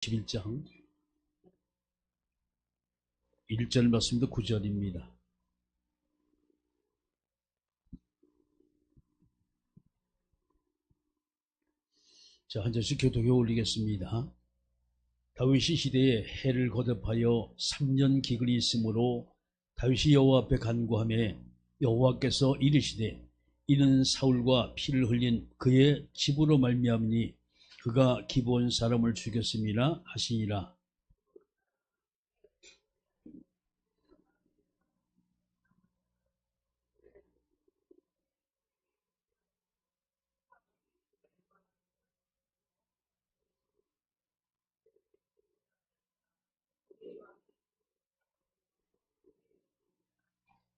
11장 1절 말씀도 9절입니다. 자, 한 절씩 교독에 올리겠습니다. 다윗이 시대에 해를 거듭하여 3년 기근이 있으므로 다윗이 여호와 앞에 간구하며 여호와께서 이르시되 이는 사울과 피를 흘린 그의 집으로 말미암니 그가 기브온 사람을 죽였음이라 하시니라.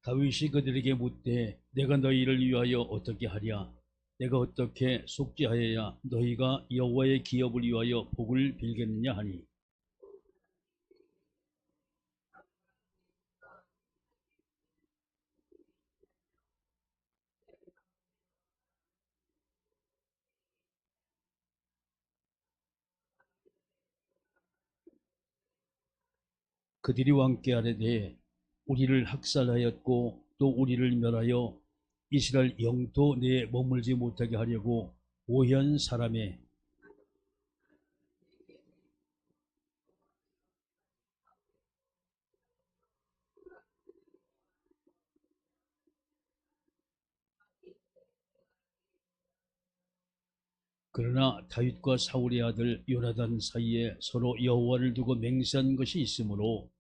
다윗이 그들에게 묻되 내가 너희를 위하여 어떻게 하랴? 내가 어떻게 속죄하여야 너희가 여호와의 기업을 위하여 복을 빌겠느냐 하니, 그들이 왕께 아뢰되 우리를 학살하였고 또 우리를 멸하여 이스라엘 영토 내에 머물지 못하게 하려고 오현 사람의 그러나 다윗과 사울의 아들 요나단 사이에 서로 여호와를 두고 맹세한 것이 있으므로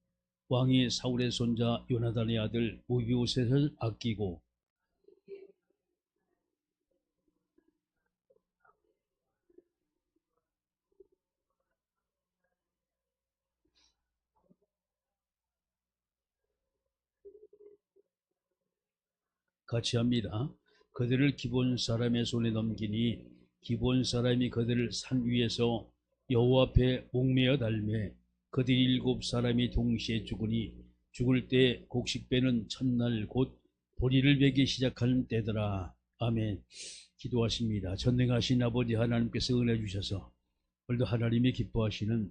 왕이 사울의 손자 요나단의 아들 무비보셋을 아끼고 같이 합니다. 그들을 기브온 사람의 손에 넘기니 기브온 사람이 그들을 산 위에서 여호와 앞에 목매어 달매 그들이 7사람이 동시에 죽으니 죽을 때 곡식배는 첫날 곧 보리를 베기 시작하는 때더라. 아멘. 기도하십니다. 전능하신 아버지 하나님께서 은혜 주셔서 오늘도 하나님이 기뻐하시는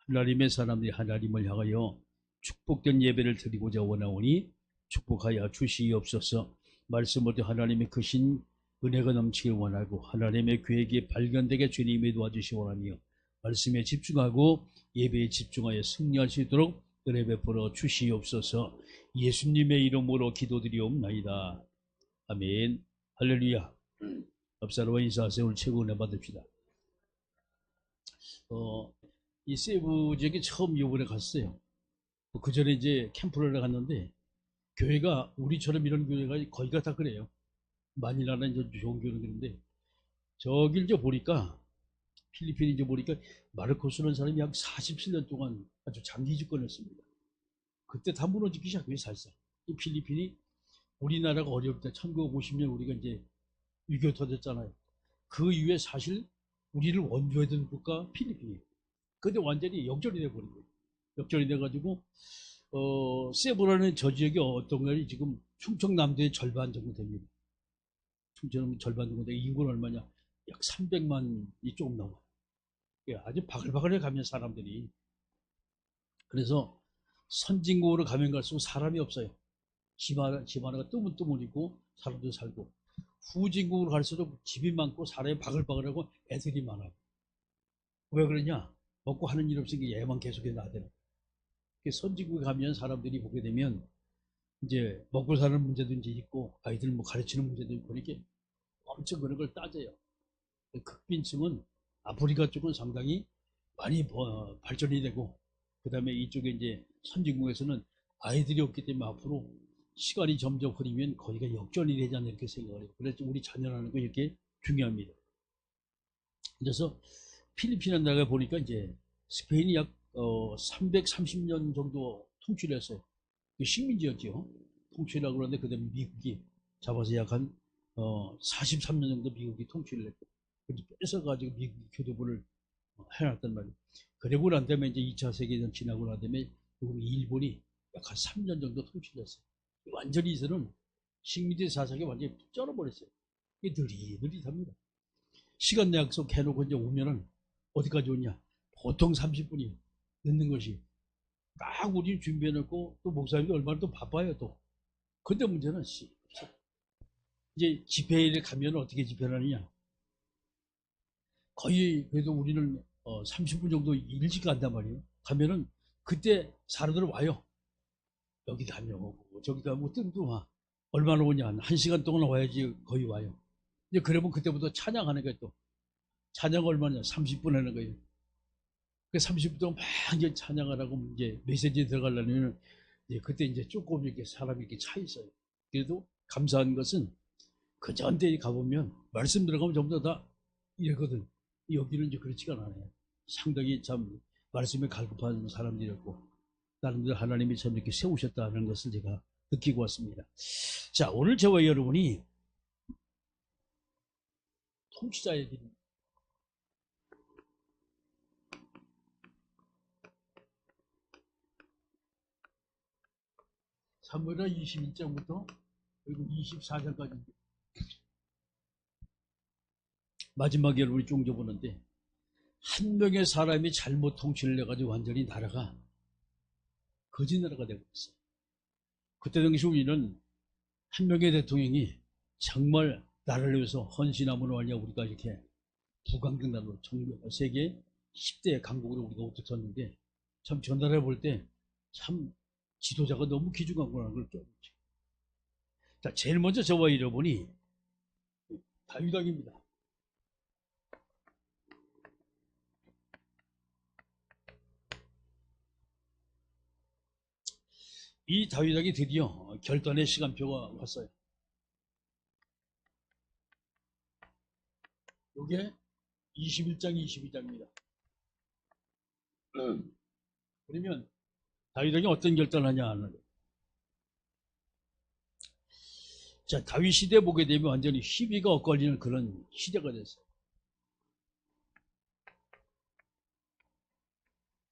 하나님의 사람들이 하나님을 향하여 축복된 예배를 드리고자 원하오니 축복하여 주시옵소서. 말씀으로 하나님의 크신 은혜가 넘치길 원하고 하나님의 계획이 발견되게 주님이 도와주시 원하며 말씀에 집중하고 예배에 집중하여 승리할 수 있도록 은혜 베풀어 주시옵소서. 예수님의 이름으로 기도드리옵나이다. 아멘. 할렐루야. 앞사람과 인사하세요. 오늘 최고 은혜 받읍시다. 이 세부 지역에 처음 이번에 갔어요. 그 전에 이제 캠프를 갔는데 교회가 우리처럼 이런 교회가 거의가 다 그래요. 마닐라는 이제 좋은 교회는 그런데 저길 저 보니까 필리핀 이제 보니까 마르코스라는 사람이 약 47년 동안 아주 장기 집권했습니다. 그때 다 무너지기 시작해요, 살살. 이 필리핀이 우리나라가 어려울 때 1950년 우리가 이제 6.25 터졌잖아요. 그 이후에 사실 우리를 원조했던 국가 필리핀이에요. 근데 완전히 역전이 돼버린 거예요. 역전이 돼가지고 세부라는 저 지역이 어떤가요? 지금 충청남도의 절반 정도 됩니다. 충청 절반 정도 되고 인구는 얼마냐? 약 300만이 조금 넘어요. 아주 바글바글해 가면 사람들이. 그래서 선진국으로 가면 갈수록 사람이 없어요. 집 하나가 뜨문뜨문이고 사람도 살고, 후진국으로 갈수록 집이 많고 사람이 바글바글하고 애들이 많아요. 왜 그러냐? 먹고 하는 일 없으니까 얘만 계속해서 나대는. 선진국에 가면 사람들이 보게 되면 이제 먹고 사는 문제도 이제 있고 아이들 뭐 가르치는 문제도 있고 이렇게 엄청 그런 걸 따져요. 극빈층은 아프리카 쪽은 상당히 많이 발전이 되고, 그 다음에 이쪽에 이제 선진국에서는 아이들이 없기 때문에 앞으로 시간이 점점 흐르면 거기가 역전이 되지 않나 이렇게 생각을 해요. 그래서 우리 자녀라는 거 이렇게 중요합니다. 그래서 필리핀이라는 나라가 보니까 이제 스페인이 약 330년 정도 통치를 했어요. 식민지였죠. 통치라고 그러는데 그다음에 미국이 잡아서 약 한 43년 정도 미국이 통치를 했고, 뺏어가지고 미국이 교두보를 해놨단 말이에요. 그러고 난 다음에 이제 2차 세계대전 지나고 난 다음에 일본이 약 한 3년 정도 통치를 했어요. 완전히 이제는 식민지 사상이 완전히 쩔어버렸어요. 이게 느릿느릿합니다. 시간 약속 해놓고 이제 오면은 어디까지 오냐? 보통 30분이 늦는 것이. 막 우리 준비해놓고 또 목사님도 얼마나 또 바빠요 또. 근데 문제는 이제 집회에 가면 어떻게 집회를 하느냐. 거의 그래도 우리는 30분 정도 일찍 간단 말이에요. 가면은 그때 사람들 와요. 여기 다녀오고 저기 가면 뜸도 와. 얼마나 오냐. 한 1시간 동안 와야지 거의 와요. 이제 그러면 그때부터 찬양하는 거예요 또. 찬양 얼마냐? 30분 하는 거예요. 그 30분 동안 막 이제 찬양을 하고 이제 메시지에 들어가려면 이제 그때 이제 조금 이렇게 사람이 이렇게 차 있어요. 그래도 감사한 것은 그 전대에 가보면 말씀 들어가면 전부 다 이러거든. 여기는 이제 그렇지가 않아요. 상당히 참 말씀에 갈급한 사람들이었고 나름대로 하나님이 참 이렇게 세우셨다는 것을 제가 느끼고 왔습니다. 자, 오늘 저와 여러분이 통치자의 길. 사무엘하 21장부터 그리고 24장까지 마지막에 우리 종교보는데 한 명의 사람이 잘못 통치를 해가지고 완전히 나라가 거짓 나라가 되고 있어요. 그때 당시 우리는 한 명의 대통령이 정말 나라를 위해서 헌신함으로 말이야 우리가 이렇게 부강등단으로 세계 10대 강국으로 우리가 우뚝섰는데 참 전달해 볼 때 참 지도자가 너무 기중하구나 그걸 깨닫죠. 자, 제일 먼저 저와 여러분이 다윗왕입니다. 이 다윗왕이 드디어 결단의 시간표가 왔어요. 이게 21장, 22장입니다. 그러면 다윗왕이 어떤 결단을 하냐 하는 거예요. 자, 다윗 시대 보게 되면 완전히 시비가 엇갈리는 그런 시대가 됐어요.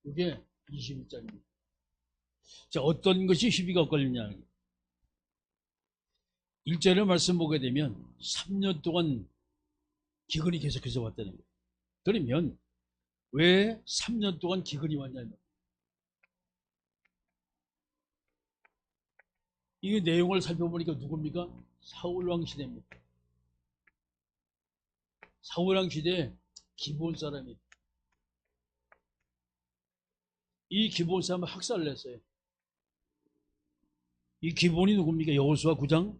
이게 21장입니다. 자, 어떤 것이 시비가 엇갈리냐. 1절의 말씀 보게 되면 3년 동안 기근이 계속해서 왔다는 거예요. 그러면 왜 3년 동안 기근이 왔냐면 이 내용을 살펴보니까 누굽니까? 사울왕 시대입니다. 사울왕 시대에 기브온 사람이 이 기브온 사람을 학살을 했어요. 이 기브온이 누굽니까? 여호수아 9장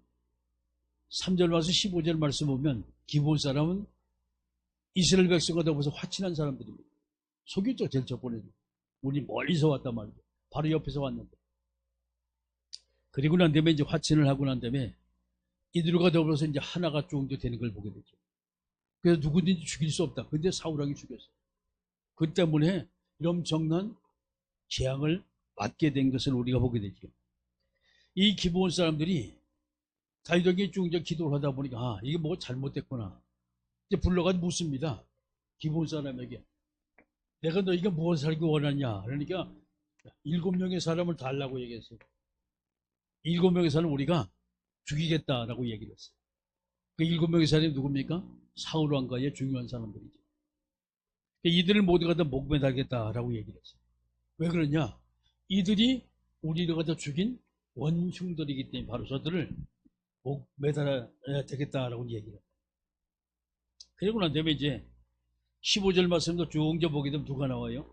3절 말씀 15절 말씀 보면 기브온 사람은 이스라엘 백성과 더불어서 화친한 사람들입니다. 속였죠, 제일 첫 번째는. 우리 멀리서 왔단 말이죠. 바로 옆에서 왔는데. 그리고 난 다음에 이제 화친을 하고 난 다음에 이들과 더불어서 이제 하나가 쭉 되는 걸 보게 되죠. 그래서 누구든지 죽일 수 없다. 근데 사울왕이 죽였어요. 그 때문에 이런 엄청난 재앙을 맞게 된 것을 우리가 보게 되죠. 이 기브온 사람들이 다윗에게 쭉 이제 기도를 하다 보니까 아, 이게 뭐 잘못됐구나. 이제 불러가지고 묻습니다. 기브온 사람에게 내가 너희가 무엇을 살기 원하냐. 그러니까 7명의 사람을 달라고 얘기했어요. 7명의 사람을 우리가 죽이겠다라고 얘기를 했어요. 그 7명의 사람이 누굽니까? 사울왕과의 중요한 사람들이죠. 이들을 모두 갖다 목매달겠다라고 얘기를 했어요. 왜 그러냐? 이들이 우리를 갖다 죽인 원흉들이기 때문에 바로 저들을 목매달아야 되겠다라고 얘기를 해요. 그리고 난 다음에 이제 15절 말씀도 쭉 보게 되면 누가 나와요?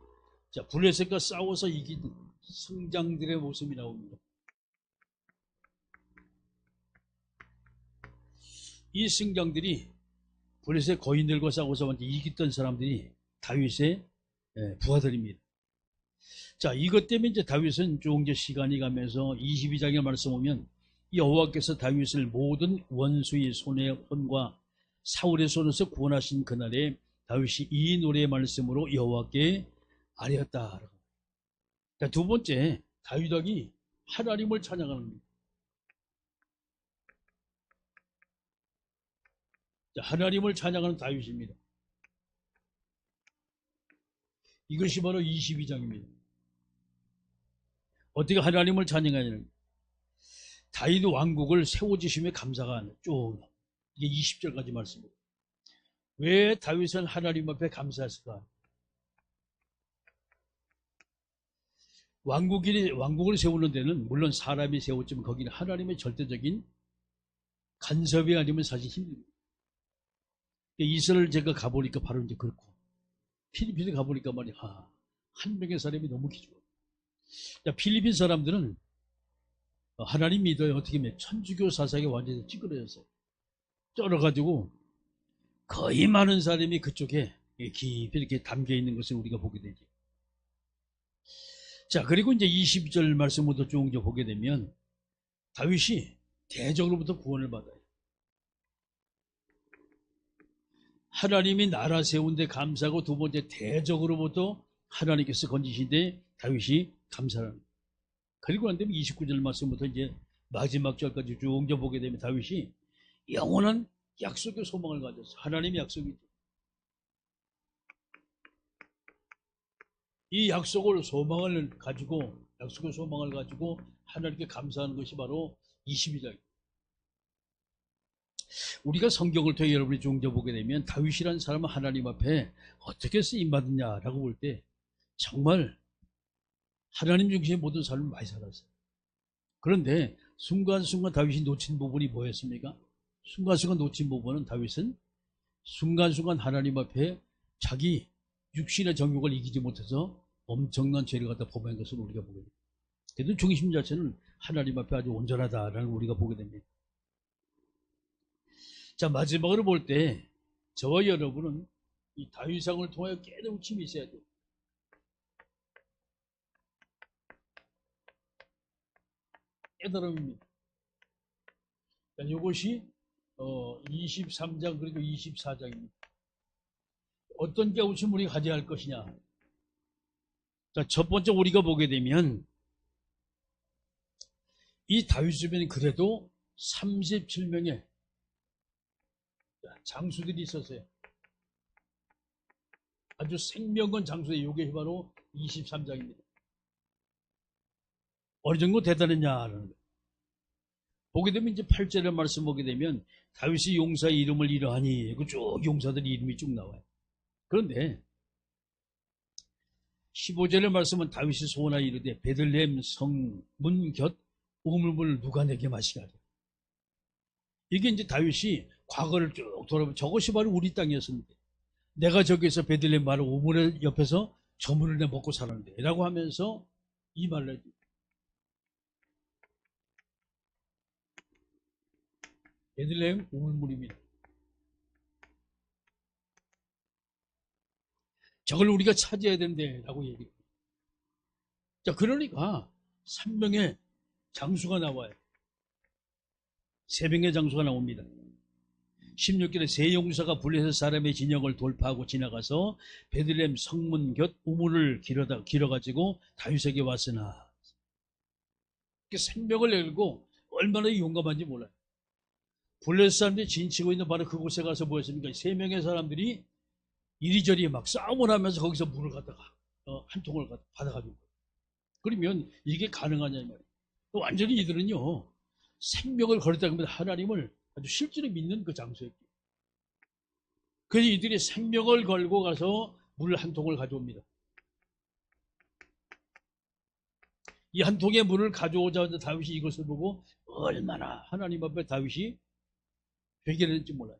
자, 블레셋과 싸워서 이긴 승장들의 모습이 나옵니다. 이 승장들이 블레셋 거인들과 싸워서 완전 이겼던 사람들이 다윗의 부하들입니다. 자, 이것 때문에 이제 다윗은 쭉 이제 시간이 가면서 22장에 말씀 오면 여호와께서 다윗을 모든 원수의 손의 혼과 사울의 손에서 구원하신 그날에 다윗이 이 노래의 말씀으로 여호와께 아뢰었다. 자, 두 번째, 다윗왕이 하나님을 찬양하는 겁니다. 자, 하나님을 찬양하는 다윗입니다. 이것이 바로 22장입니다. 어떻게 하나님을 찬양하냐는 다윗 왕국을 세워주심에 감사가 쭉 이게 20절까지 말씀입니다. 왜 다윗은 하나님 앞에 감사했을까? 왕국을 세우는 데는 물론 사람이 세웠지만 거기는 하나님의 절대적인 간섭이 아니면 사실 힘듭니다. 이스라엘 제가 가보니까 바로 이제 그렇고, 필리핀에 가보니까 말이야, 한 명의 사람이 너무 기죽어. 필리핀 사람들은 하나님 믿어요. 어떻게 보면 천주교 사상에 완전히 찌그러졌어요. 쩔어가지고 거의 많은 사람이 그쪽에 깊이 이렇게 담겨 있는 것을 우리가 보게 되죠. 자, 그리고 이제 22절 말씀부터 쭉 이제 보게 되면 다윗이 대적으로부터 구원을 받아요. 하나님이 나라 세운데 감사하고, 두 번째 대적으로부터 하나님께서 건지신데 다윗이 감사를 합니다. 그리고 난 다음에 29절 말씀부터 이제 마지막 절까지 쭉 이제 보게 되면 다윗이 영원한 약속의 소망을 가졌어요. 하나님의 약속이죠. 이 약속의 소망을 가지고 하나님께 감사하는 것이 바로 22장입니다. 우리가 성경을 통해 여러분이 쭉 보게 되면 다윗이라는 사람은 하나님 앞에 어떻게 쓰임받느냐라고 볼 때 정말 하나님 중심의 모든 삶을 많이 살았어요. 그런데 순간순간 다윗이 놓친 부분이 뭐였습니까? 순간순간 놓친 부분은 다윗은 순간순간 하나님 앞에 자기 육신의 정욕을 이기지 못해서 엄청난 죄를 갖다 범한 것을 우리가 보게 됩니다. 그래도 중심 자체는 하나님 앞에 아주 온전하다라는 우리가 보게 됩니다. 자, 마지막으로 볼 때 저와 여러분은 이 다윗상을 통하여 깨달음이 있어야 돼요. 깨달음입니다. 이것이 23장 그리고 24장입니다. 어떤 깨우침을 우리가 가져야 할 것이냐. 자, 첫 번째 우리가 보게 되면 이 다윗 주변에 그래도 37명의 장수들이 있었어요. 아주 생명건 장수예요. 이게 바로 23장입니다. 어느 정도 대단했냐라는 거예요. 보게 되면 이제 8절의 말씀 보게 되면 다윗이 용사의 이름을 이러하니 그 쭉 용사들의 이름이 쭉 나와요. 그런데 15절의 말씀은 다윗이 소원하여 이르되 베들레헴 성문 곁 우물물을 누가 내게 마시게 하랴. 이게 이제 다윗이 과거를 쭉 돌아보면 저것이 바로 우리 땅이었습니다. 내가 저기서 베들레헴 바로 우물 옆에서 저 물을 내 먹고 살았는데 라고 하면서 이 말을 해줍니다. 베들레헴 우물물입니다. 저걸 우리가 차지해야 되는데 라고 얘기해요. 자, 그러니까 3명의 장수가 나와요. 3명의 장수가 나옵니다. 16절에 세 용사가 블레셋 사람의 진영을 돌파하고 지나가서 베들레헴 성문 곁 우물을 길어가지고 다윗에게 왔으나, 생명을 내고 얼마나 용감한지 몰라요. 블레셋 사람들이 진치고 있는 바로 그곳에 가서 뭐였습니까? 3명의 사람들이 이리저리 막 싸움을 하면서 거기서 물을 갖다가 한 통을 받아가지고, 그러면 이게 가능하냐 이 말이에요. 완전히 이들은요 생명을 걸었다 그러면 하나님을 아주 실제로 믿는 그 장소였죠. 그래서 이들이 생명을 걸고 가서 물 한 통을 가져옵니다. 이 한 통의 물을 가져오자마자 다윗이 이것을 보고 얼마나 하나님 앞에 다윗이 회개를 했는지 몰라요.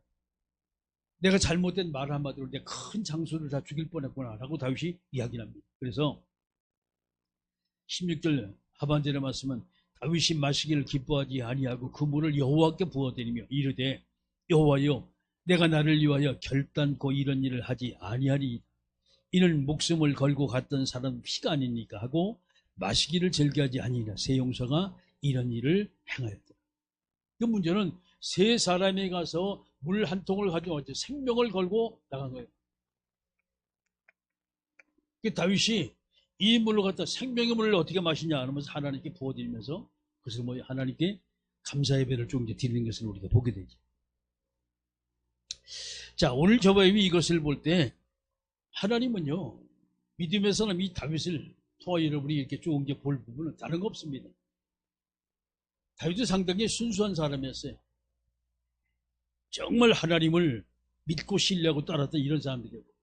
내가 잘못된 말 한마디로 내가 큰 장수를 다 죽일 뻔했구나 라고 다윗이 이야기합니다. 그래서 16절 하반절의 말씀은 다윗이 마시기를 기뻐하지 아니하고 그 물을 여호와께 부어드리며 이르되 여호와여 내가 나를 위하여 결단코 이런 일을 하지 아니하리. 이는 목숨을 걸고 갔던 사람 피가 아니니까 하고 마시기를 즐겨하지 아니하니라. 세 용사가 이런 일을 행하였다. 그 문제는 세 사람이 가서 물 한 통을 가지고 생명을 걸고 나간 거예요. 다윗이 이 물로 갖다 생명의 물을 어떻게 마시냐 하면서 하나님께 부어드리면서 그것을 뭐 하나님께 감사 예배를 좀 드리는 것을 우리가 보게 되죠. 자, 오늘 저와 이것을 볼 때 하나님은요 믿음의 사람 이 다윗을 통하여 여러분이 이렇게 쭉 이제 볼 부분은 다른 거 없습니다. 다윗은 상당히 순수한 사람이었어요. 정말 하나님을 믿고 신뢰하고 따랐던 이런 사람들이었고,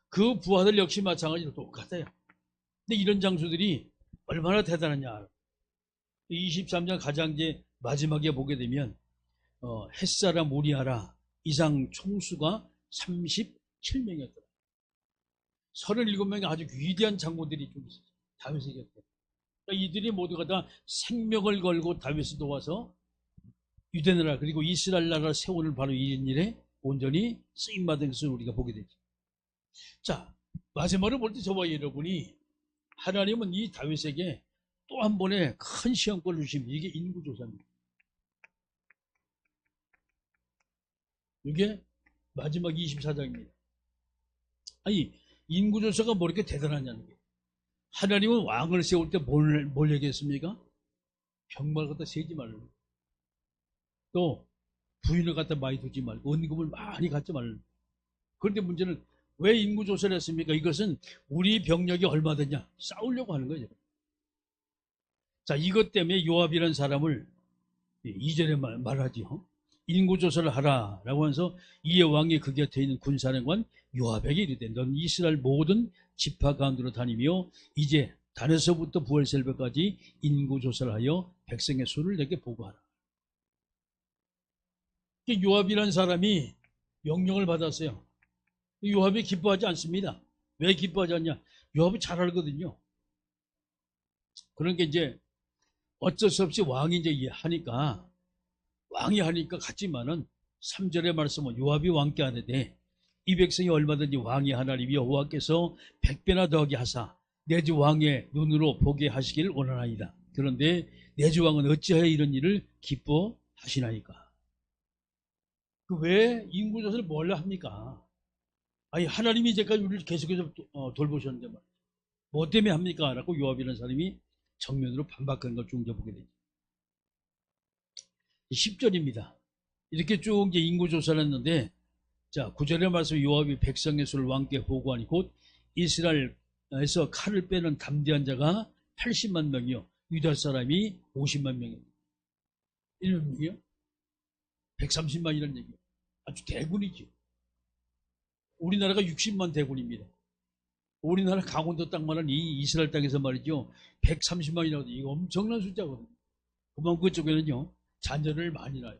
그 부하들 역시 마찬가지로 똑같아요. 근데 이런 장수들이 얼마나 대단하냐. 23장 가장제 마지막에 보게 되면 햇사라 모리아라 이상 총수가 37명이었더라. 37명의 아주 위대한 장군들이 좀 있었어요. 다윗의 곁에. 그러니까 이들이 모두가 다 생명을 걸고 다윗을 도와서 유대나라 그리고 이스라엘 나라를 세우는 바로 이 일에 온전히 쓰임받은 것을 우리가 보게 되죠. 자, 마지막으로 볼 때 저와 여러분이 하나님은 이 다윗에게 또 한 번의 큰 시험권을 주십니다. 이게 인구조사입니다. 이게 마지막 24장입니다. 아니, 인구조사가 뭐 이렇게 대단하냐는 거예요. 하나님은 왕을 세울 때 뭘 얘기했습니까? 병마를 갖다 세지 말라. 또 부인을 갖다 많이 두지 말고 은금을 많이 갖지 말라. 그런데 문제는 왜 인구조사를 했습니까? 이것은 우리 병력이 얼마 되냐? 싸우려고 하는 거죠. 자, 이것 때문에 요압이라는 사람을 2절에 말하지요. 인구조사를 하라라고 하면서 이에 왕이 그 곁에 있는 군사령관 요압에게 이르되 넌 이스라엘 모든 지파 가운데로 다니며 이제 단에서부터 부엘셀베까지 인구조사를 하여 백성의 수를 내게 보고하라. 요압이라는 사람이 명령을 받았어요. 요압이 기뻐하지 않습니다. 왜 기뻐하지 않냐? 요압이 잘 알거든요. 그러니까 이제 어쩔 수 없이 왕이 이제 왕이 하니까 같지만은 3절의 말씀은 요압이 왕께 하되 이 백성이 얼마든지 왕이 하나님 여호와께서 100배나 더하게 하사 내 주 왕의 눈으로 보게 하시기를 원하나이다. 그런데 내 주 왕은 어찌하여 이런 일을 기뻐하시나이까? 왜 인구조사를 뭘 합니까? 아니 하나님이 이제까지 우리를 계속해서 돌보셨는데 말이죠. 뭐 때문에 합니까? 라고 요압이라는 사람이 정면으로 반박하는 걸 쭉 보게 되죠. 10절입니다. 이렇게 쭉 이제 인구조사를 했는데, 자, 9절의 말씀 요압이 백성의 수를 왕께 보고하니 곧 이스라엘에서 칼을 빼는 담대한 자가 80만 명이요. 유다 사람이 50만 명입니다. 이런 얘기요? 130만이라는 얘기요. 아주 대군이죠. 우리나라가 60만 대군입니다. 우리나라 강원도 땅만한 이 이스라엘 땅에서 말이죠. 130만이라고 이거 엄청난 숫자거든요. 그만큼 그쪽에는요. 자녀를 많이 낳아요.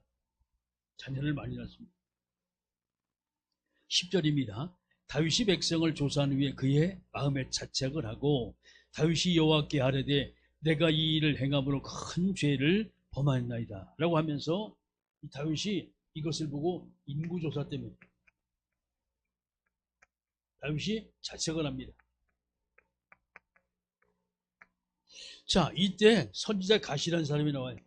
자녀를 많이 낳습니다. 10절입니다. 다윗이 백성을 조사한 후에 그의 마음에 자책을 하고 다윗이 여호와께 아뢰되 내가 이 일을 행함으로 큰 죄를 범하였나이다 라고 하면서 다윗이 이것을 보고 인구조사 때문에 다윗이 자책을 합니다. 자, 이때 선지자 가시라는 사람이 나와요.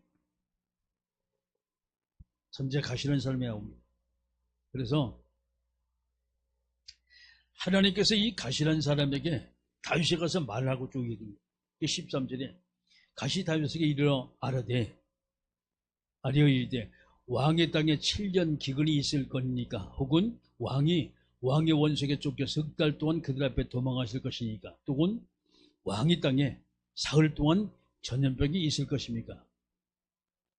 선지자 가시라는 사람이 나옵니다. 그래서 하나님께서 이 가시라는 사람에게 다윗에 가서 말하고 쭉 얘기합니다. 13절에 가시 다윗에게 이르러 아뢰되 왕의 땅에 7년 기근이 있을 것이니까 혹은 왕의 원수에게 쫓겨 석 달 동안 그들 앞에 도망하실 것이니까 또는 왕의 땅에 사흘 동안 전염병이 있을 것입니까?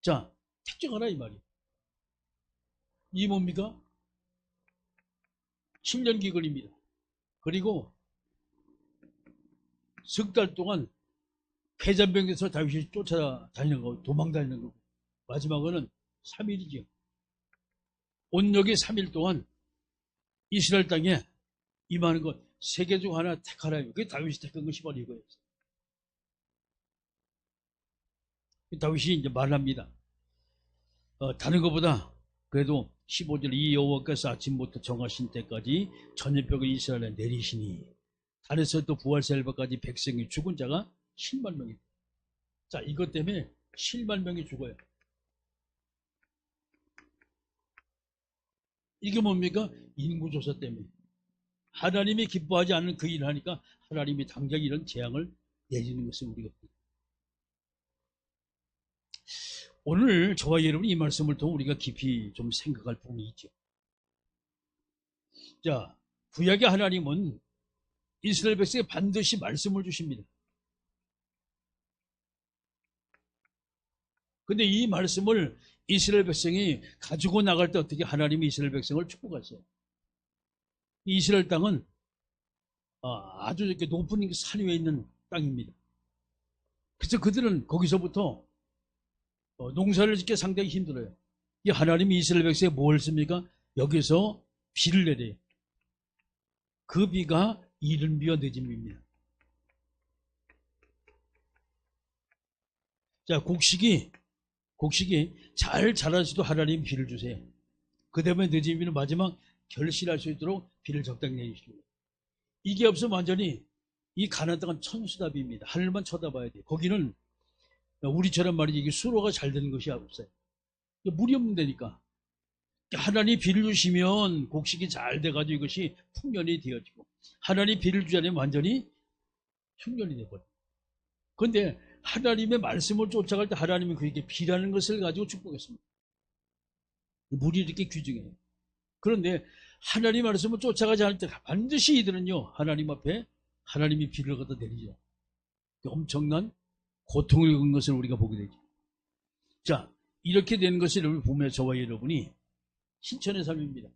자, 특정하라 이 말이에요. 이 뭡니까? 7년 기근입니다. 그리고 석 달 동안 폐잔병에서 다윗이 쫓아다니는 거, 도망다니는 거고 마지막으로는 3일이죠. 온역이 3일 동안 이스라엘 땅에 임하는 것 세 개 중 하나 택하라. 그게 다윗이 택한 것이 바로 이거였어요. 다윗이 이제 말합니다. 다른 것보다 그래도 15절 이 여호와께서 아침부터 정하신 때까지 전염병을 이스라엘에 내리시니 단에서 또 부활셀바까지 백성이 죽은 자가 7만 명입니다. 자, 이것 때문에 7만 명이 죽어요. 이게 뭡니까? 인구조사 때문에. 하나님이 기뻐하지 않는 그 일을 하니까 하나님이 당장 이런 재앙을 내리는 것을 우리가 오늘 저와 여러분이 이 말씀을 통해 우리가 깊이 좀 생각할 부분이 있죠. 자, 구약의 하나님은 이스라엘 백성에 반드시 말씀을 주십니다. 근데 이 말씀을 이스라엘 백성이 가지고 나갈 때 어떻게 하나님이 이스라엘 백성을 축복하세요? 이스라엘 땅은 아주 이렇게 높은 산 위에 있는 땅입니다. 그래서 그들은 거기서부터 농사를 짓기 상당히 힘들어요. 이 하나님이 이스라엘 백성에 뭘 씁니까? 여기서 비를 내려요. 그 비가 이른 비와 늦은 비입니다. 자, 곡식이 잘 자랄수도 하나님 비를 주세요. 그 다음에 늦은 비는 마지막 결실할 수 있도록 비를 적당히 내주십니다. 이게 없으면 완전히 이 가나안 땅은 천수답입니다. 하늘만 쳐다봐야 돼요. 거기는 우리처럼 말이지 이게 수로가 잘 되는 것이 없어요. 물이 없는 데니까. 하나님이 비를 주시면 곡식이 잘 돼가지고 이것이 풍년이 되어지고, 하나님이 비를 주지 않으면 완전히 흉년이 되어버려요. 그런데 하나님의 말씀을 쫓아갈 때 하나님은 그에게 비라는 것을 가지고 축복했습니다. 물이 이렇게 귀중해요. 그런데 하나님 말씀을 쫓아가지 않을 때 반드시 이들은요, 하나님 앞에 하나님이 비를 갖다 내리죠. 엄청난 고통을 겪은 것을 우리가 보게 되죠. 자, 이렇게 된 것을 보면 저와 여러분이 신천의 삶입니다.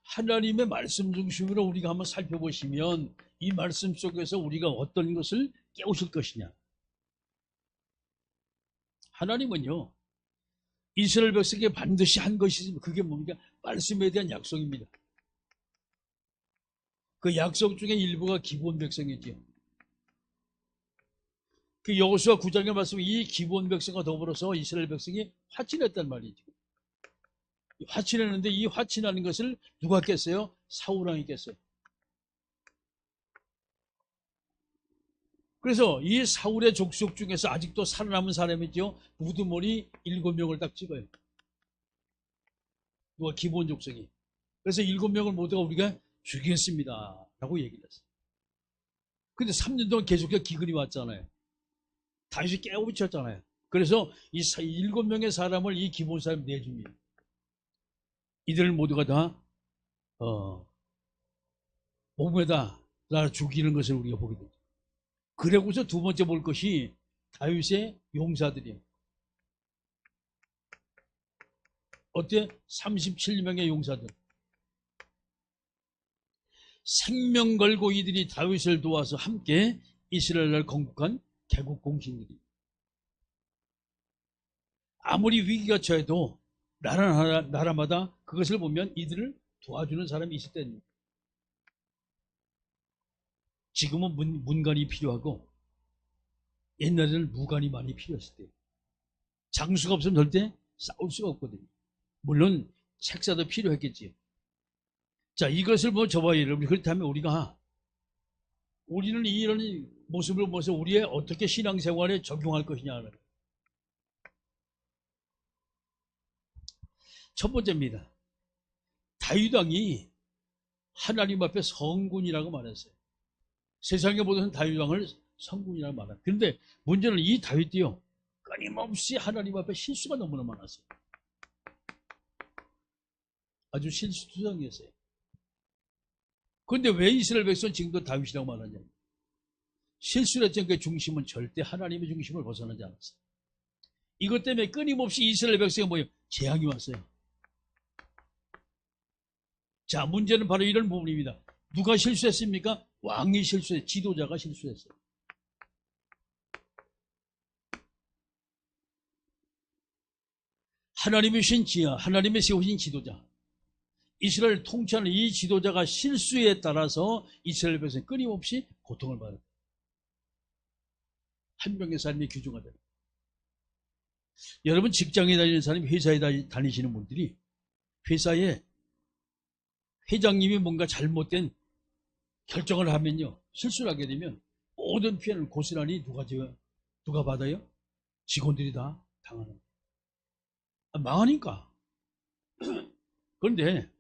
하나님의 말씀 중심으로 우리가 한번 살펴보시면 이 말씀 속에서 우리가 어떤 것을 깨우실 것이냐. 하나님은요, 이스라엘 백성에게 반드시 한 것이 있습니다. 그게 뭡니까? 말씀에 대한 약속입니다. 그 약속 중에 일부가 기본 백성이지요. 그 여호수아 9장의 말씀은 이 기본 백성과 더불어서 이스라엘 백성이 화친했단 말이죠. 화친했는데 이 화친하는 것을 누가 깼어요? 사울왕이 깼어요. 그래서 이 사울의 족속 중에서 아직도 살아남은 사람이 있죠. 우두머리 7명을 딱 찍어요. 누가 기본 족속이. 그래서 7명을 모두가 우리가 죽이겠습니다 라고 얘기를 했어요. 근데 3년 동안 계속해서 기근이 왔잖아요. 다윗이 깨우쳤잖아요. 그래서 이 7명의 사람을 이 기본 사람 내줍니다. 이들 모두가 다 몸에다 나 죽이는 것을 우리가 보게 됩니다. 그리고서 두 번째 볼 것이 다윗의 용사들이에요. 어때? 37명의 용사들. 생명 걸고 이들이 다윗을 도와서 함께 이스라엘을 건국한 개국 공신들이. 아무리 위기가 처해도 나라마다 그것을 보면 이들을 도와주는 사람이 있을 때입니다. 지금은 문관이 필요하고 옛날에는 무관이 많이 필요했을 때, 장수가 없으면 절대 싸울 수가 없거든요. 물론 책사도 필요했겠지요. 자, 이것을 저와 여러분이 그렇다면 우리는 이런 모습을 보면서 우리의 어떻게 신앙생활에 적용할 것이냐는 첫 번째입니다. 다윗 왕이 하나님 앞에 성군이라고 말했어요. 세상에 보던 다윗 왕을 성군이라고 말합니다. 그런데 문제는 이 다윗이요, 끊임없이 하나님 앞에 실수가 너무나 많았어요. 아주 실수투성이었어요. 그런데 왜 이스라엘 백성은 지금도 다윗이라고 말하냐? 실수를 했던 그 중심은 절대 하나님의 중심을 벗어나지 않았어요. 이것 때문에 끊임없이 이스라엘 백성에 재앙이 왔어요. 자, 문제는 바로 이런 부분입니다. 누가 실수했습니까? 왕이 실수했어요. 지도자가 실수했어요. 하나님의 세우신 지도자, 이스라엘 통치하는 이 지도자가 실수에 따라서 이스라엘 백성이 끊임없이 고통을 받아요. 한 명의 삶이 귀중하다. 여러분, 직장에 다니는 사람이, 회사에 다니시는 분들이 회사에 회장님이 뭔가 잘못된 결정을 하면요, 실수를 하게 되면 모든 피해는 고스란히 누가 받아요? 직원들이 다 당하는. 망하니까. 그런데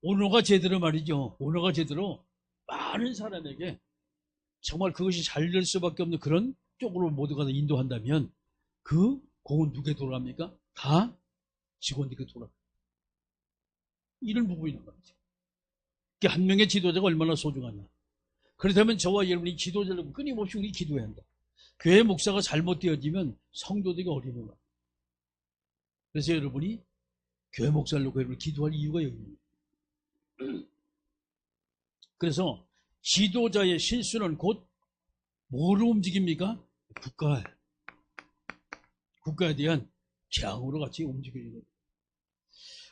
오너가 제대로 말이죠. 오너가 제대로 많은 사람에게 정말 그것이 잘 될 수밖에 없는 그런 쪽으로 모두가 다 인도한다면 그 공은 누구에 돌아갑니까? 다 직원들에게 돌아갑니다. 이런 부분이 있는 거죠. 한 명의 지도자가 얼마나 소중하냐. 그렇다면 저와 여러분이 지도자를 끊임없이 우리 기도해야 한다. 교회 목사가 잘못되어지면 성도들이 어려움을 받아요. 그래서 여러분이 교회 목사를 놓고 여러분 기도할 이유가 여기 있습니다. 그래서 지도자의 실수는 곧 뭐로 움직입니까? 국가에 대한 재앙으로 같이 움직이는 거예요.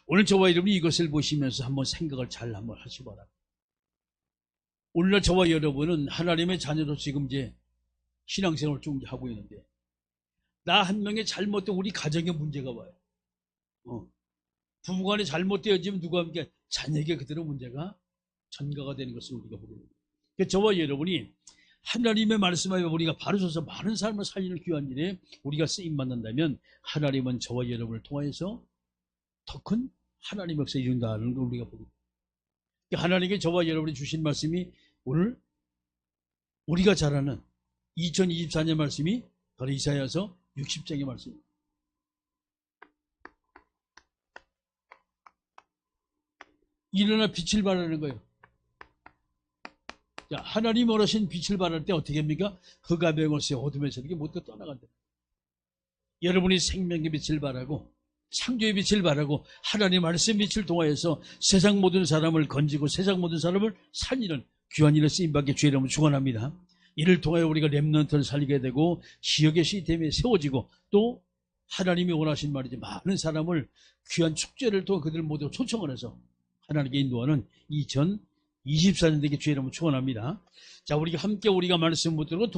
오늘 저와 여러분이 이것을 보시면서 한번 생각을 잘 한번 하시기 바랍니다. 오늘날 저와 여러분은 하나님의 자녀로 지금 이제 신앙생활을 쭉 하고 있는데, 나 한 명의 잘못된 우리 가정에 문제가 와요. 부부간에 잘못되어지면 누가 함께 자녀에게 그대로 문제가 전가가 되는 것을 우리가 보게 됩니다. 저와 여러분이 하나님의 말씀하에 우리가 바로 서서 많은 삶을 살리는 귀한 일에 우리가 쓰임받는다면 하나님은 저와 여러분을 통하여서 더 큰 하나님의 역사에 이룬다는 걸 우리가 보게 됩니다. 하나님께 저와 여러분이 주신 말씀이 오늘 우리가 잘 아는 2024년 말씀이 바로 이사야서 60장의 말씀입니다. 일어나 빛을 발하는 거예요. 자, 하나님 원하신 빛을 발할 때 어떻게 합니까? 흑암의 영혼의 어둠에서 이렇게 못 떠나간다. 여러분이 생명의 빛을 발하고 창조의 빛을 발하고 하나님 말씀 빛을 통하여서 세상 모든 사람을 건지고 세상 모든 사람을 살리는 귀한 일을 쓰임받게 주의 이름으로 축원합니다. 이를 통하여 우리가 렘넌트를 살리게 되고 지역의 시스템이 세워지고 또 하나님이 원하신 말이지 많은 사람을 귀한 축제를 통해 그들 모두 초청을 해서 하나님께 인도하는 2024년 되게 주의 이름으로 축원합니다. 자, 우리가 함께 우리가 말씀 못 들고